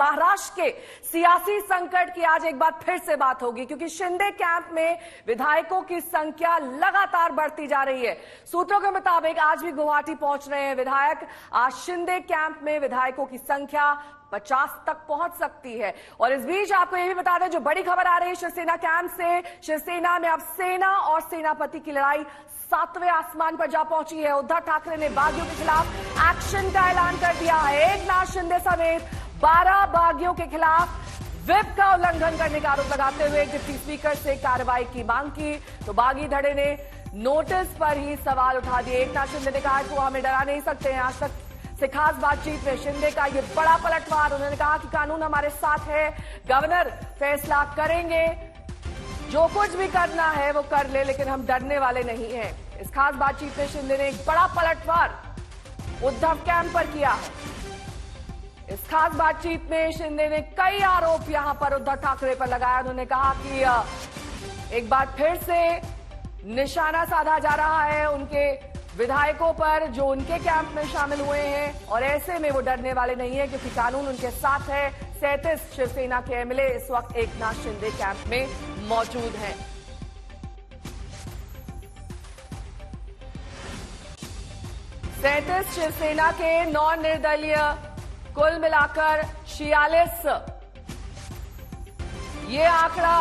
महाराष्ट्र के सियासी संकट की आज एक बार फिर से बात होगी, क्योंकि शिंदे कैंप में विधायकों की संख्या लगातार बढ़ती जा रही है। सूत्रों के मुताबिक आज भी गुवाहाटी पहुंच रहे हैं विधायक। आज शिंदे कैंप में विधायकों की संख्या 50 तक पहुंच सकती है। और इस बीच आपको यह भी बता दें, जो बड़ी खबर आ रही है शिवसेना कैंप से, शिवसेना में अब सेना और सेनापति की लड़ाई 7वें आसमान पर जा पहुंची है। उद्धव ठाकरे ने बागियों के खिलाफ एक्शन का ऐलान कर दिया है। एकनाथ शिंदे समेत 12 बागियों के खिलाफ व्हिप का उल्लंघन करने का आरोप लगाते हुए डिप्टी स्पीकर से कार्रवाई की मांग की, तो बागी धड़े ने नोटिस पर ही सवाल उठा दिए। एकनाथ शिंदे ने कहा कि वो हमें डरा नहीं सकते हैं। आज तक से खास बातचीत में शिंदे का ये बड़ा पलटवार। उन्होंने कहा कि कानून हमारे साथ है, गवर्नर फैसला करेंगे, जो कुछ भी करना है वो कर ले, लेकिन हम डरने वाले नहीं हैं। इस खास बातचीत में शिंदे ने एक बड़ा पलटवार उद्धव कैंप पर किया है। इस खास बातचीत में शिंदे ने कई आरोप यहां पर उद्धव ठाकरे पर लगाया। उन्होंने कहा कि एक बार फिर से निशाना साधा जा रहा है उनके विधायकों पर जो उनके कैंप में शामिल हुए हैं, और ऐसे में वो डरने वाले नहीं है क्योंकि कानून उनके साथ है। 37 शिवसेना के एमएलए इस वक्त एकनाथ शिंदे कैंप में मौजूद हैं। सैंतीस शिवसेना के 9 निर्दलीय, कुल मिलाकर 46। ये आंकड़ा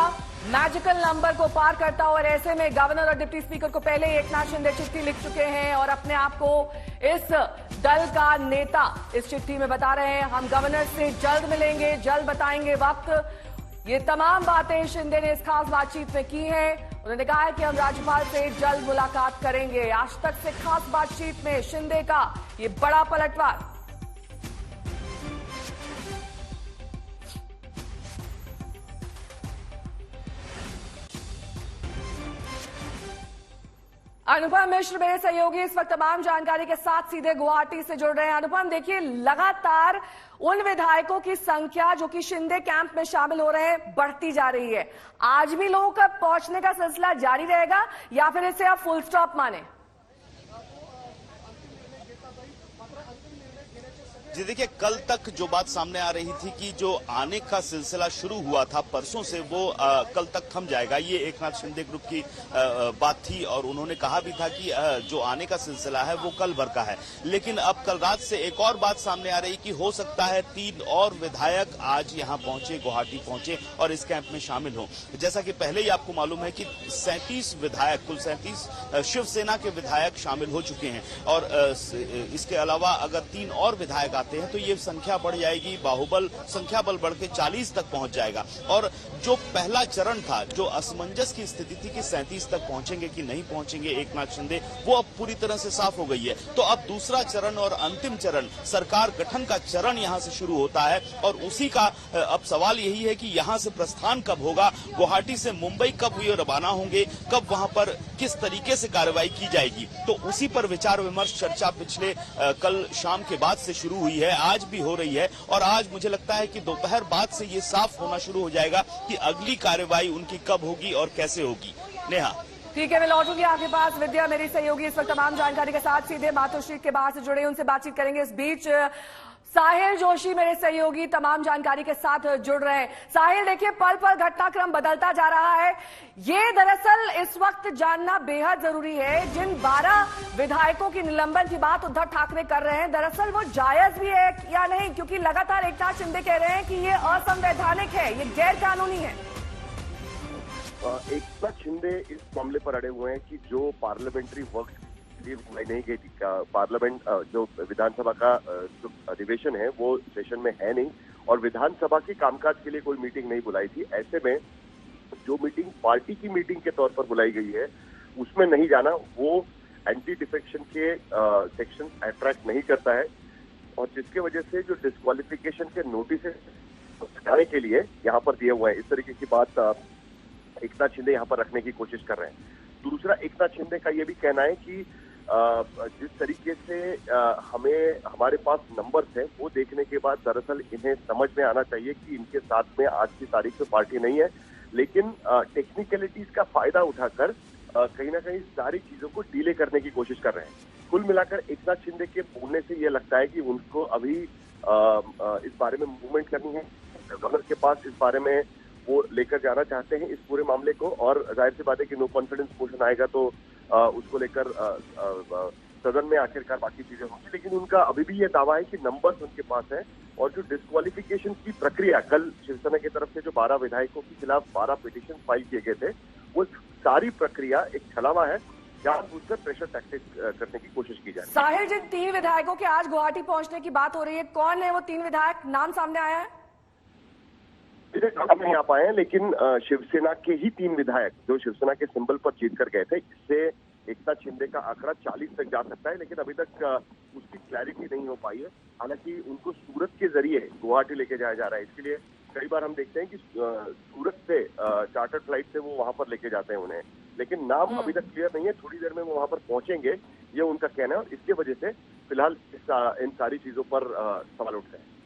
मैजिकल नंबर को पार करता और ऐसे में गवर्नर और डिप्टी स्पीकर को पहले ही एकनाथ शिंदे चिट्ठी लिख चुके हैं और अपने आप को इस दल का नेता इस चिट्ठी में बता रहे हैं। हम गवर्नर से जल्द मिलेंगे, जल्द बताएंगे वक्त। ये तमाम बातें शिंदे ने इस खास बातचीत में की हैं। उन्होंने कहा है कि हम राज्यपाल से जल्द मुलाकात करेंगे। आज तक से खास बातचीत में शिंदे का ये बड़ा पलटवार। अनुपम मिश्र मेरे सहयोगी इस वक्त तमाम जानकारी के साथ सीधे गुवाहाटी से जुड़ रहे हैं। अनुपम, देखिए लगातार उन विधायकों की संख्या जो कि शिंदे कैंप में शामिल हो रहे हैं बढ़ती जा रही है। आज भी लोगों का पहुंचने का सिलसिला जारी रहेगा या फिर इसे आप फुल स्टॉप माने? जी देखिए, कल तक जो बात सामने आ रही थी कि जो आने का सिलसिला शुरू हुआ था परसों से, वो कल तक थम जाएगा, ये एकनाथ शिंदे ग्रुप की बात थी। और उन्होंने कहा भी था कि जो आने का सिलसिला है वो कल भर का है। लेकिन अब कल रात से एक और बात सामने आ रही कि हो सकता है 3 और विधायक आज यहाँ पहुंचे, गुवाहाटी पहुंचे और इस कैंप में शामिल हों। जैसा कि पहले ही आपको मालूम है कि 37 विधायक, कुल 37 शिवसेना के विधायक शामिल हो चुके हैं। और इसके अलावा अगर 3 और विधायक हैं तो ये संख्या बढ़ जाएगी, बाहुबल संख्या बल बढ़ के 40 तक पहुंच जाएगा। और जो पहला चरण था, जो असमंजस की स्थिति थी कि 37 तक पहुंचेंगे कि नहीं पहुंचेंगे एकनाथ शिंदे, वो अब पूरी तरह से साफ हो गई है। तो अब दूसरा चरण और अंतिम चरण, सरकार गठन का चरण यहां से शुरू होता है। और उसी का अब सवाल यही है कि यहां से प्रस्थान कब होगा, गुवाहाटी से मुंबई कब ये रवाना होंगे, कब वहां पर किस तरीके से कार्रवाई की जाएगी। तो उसी पर विचार विमर्श, चर्चा पिछले कल शाम के बाद से शुरू हुई है, आज भी हो रही है। और आज मुझे लगता है कि दोपहर बाद से ये साफ होना शुरू हो जाएगा कि अगली कार्रवाई उनकी कब होगी और कैसे होगी। नेहा, ठीक है, मैं लौटूंगी आपके पास। विद्या मेरी सहयोगी इस वक्त तमाम जानकारी के साथ सीधे माथुर स्ट्रीट के बाहर से जुड़े, उनसे बातचीत करेंगे। इस बीच साहिल जोशी मेरे सहयोगी तमाम जानकारी के साथ जुड़ रहे हैं। साहिल, देखिए पल पल घटनाक्रम बदलता जा रहा है। ये दरअसल इस वक्त जानना बेहद जरूरी है, जिन 12 विधायकों की निलंबन की बात उद्धव ठाकरे कर रहे हैं, दरअसल वो जायज भी है या नहीं, क्योंकि लगातार एकनाथ शिंदे कह रहे हैं कि ये असंवैधानिक है, ये गैर कानूनी है। एकनाथ शिंदे इस मामले पर अड़े हुए हैं कि जो पार्लियामेंट्री वर्क बुलाई नहीं गई थी, पार्लियामेंट जो विधानसभा का जो अधिवेशन है वो सेशन में है नहीं, और विधानसभा की कामकाज के लिए कोई मीटिंग नहीं बुलाई थी। ऐसे में जो मीटिंग पार्टी की मीटिंग के तौर पर बुलाई गई है उसमें नहीं जाना, वो एंटी डिफेक्शन के सेक्शन अट्रैक्ट नहीं करता है, और जिसके वजह से जो डिस्क्वालिफिकेशन के नोटिस हटाने के लिए यहाँ पर दिए हुए हैं। इस तरीके की बात एकनाथ शिंदे यहाँ पर रखने की कोशिश कर रहे हैं। दूसरा, एकनाथ शिंदे का ये भी कहना है कि जिस तरीके से हमें हमारे पास नंबर्स हैं वो देखने के बाद दरअसल इन्हें समझ में आना चाहिए कि इनके साथ में आज की तारीख में पार्टी नहीं है, लेकिन टेक्निकलिटीज का फायदा उठाकर कहीं ना कहीं सारी चीजों को डिले करने की कोशिश कर रहे हैं। कुल मिलाकर एकनाथ शिंदे के बोलने से ये लगता है कि उनको अभी इस बारे में मूवमेंट करनी है। गवर्नर के पास इस बारे में वो लेकर जाना चाहते हैं इस पूरे मामले को, और जाहिर सी बात है कि नो कॉन्फिडेंस मोशन आएगा तो उसको लेकर सदन में आखिरकार बाकी चीजें होंगी। लेकिन उनका अभी भी ये दावा है कि नंबर्स उनके पास है, और जो डिस्क्वालिफिकेशन की प्रक्रिया कल शिवसेना की तरफ से जो 12 विधायकों के खिलाफ 12 पिटीशन फाइल किए गए थे, वो सारी प्रक्रिया एक छलावा है, जानबूझकर प्रेशर टैक्टिक करने की कोशिश की जा रही है। साहिर, जिन 3 विधायकों के आज गुवाहाटी पहुंचने की बात हो रही है, कौन है वो 3 विधायक? नाम सामने आया है? नहीं आ पाए हैं, लेकिन शिवसेना के ही 3 विधायक जो शिवसेना के सिंबल पर जीत कर गए थे, इससे एकनाथ शिंदे का आंकड़ा 40 तक जा सकता है, लेकिन अभी तक उसकी क्लैरिटी नहीं हो पाई है। हालांकि उनको सूरत के जरिए गुवाहाटी लेके जाया जा रहा है। इसके लिए कई बार हम देखते हैं कि सूरत से चार्टर्ड फ्लाइट से वो वहां पर लेके जाते हैं उन्हें, लेकिन नाम अभी तक क्लियर नहीं है। थोड़ी देर में वो वहां पर पहुंचेंगे, ये उनका कहना है, और इसके वजह से फिलहाल इन सारी चीजों पर सवाल उठ रहे हैं।